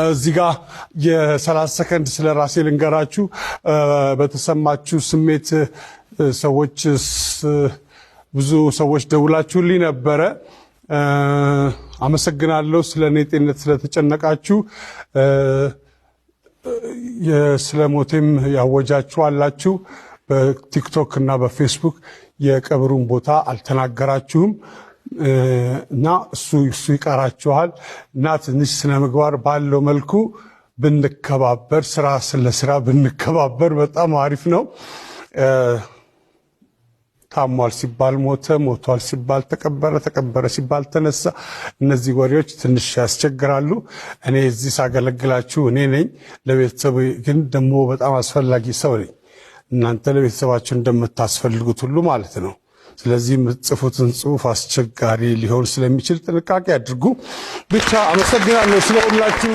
እዚህ ጋር የ30 ሰከንድ ስለ ራሴ ልንገራችሁ። በተሰማችሁ ስሜት ሰዎች ብዙ ሰዎች ደውላችሁልኝ ነበረ። አመሰግናለሁ። ስለኔ ጤንነት ስለተጨነቃችሁ ስለሞቴም ያወጃችሁ አላችሁ። በቲክቶክ እና በፌስቡክ የቀብሩን ቦታ አልተናገራችሁም እና እሱ ይቀራችኋል እና ትንሽ ስነ ምግባር ባለው መልኩ ብንከባበር፣ ስራ ስለ ብንከባበር በጣም አሪፍ ነው። ታሟል ሲባል ሞተ፣ ሞቷል ሲባል ተቀበረ፣ ተቀበረ ሲባል ተነሳ። እነዚህ ወሬዎች ትንሽ ያስቸግራሉ። እኔ እዚህ ሳገለግላችሁ እኔ ነኝ፣ ለቤተሰብ ግን ደግሞ በጣም አስፈላጊ ሰው ነኝ። እናንተ ለቤተሰባችሁ እንደምታስፈልጉት ሁሉ ማለት ነው። ስለዚህ የምትጽፉትን ጽሑፍ አስቸጋሪ ሊሆን ስለሚችል ጥንቃቄ አድርጉ። ብቻ አመሰግናለሁ ስለሁላችሁ።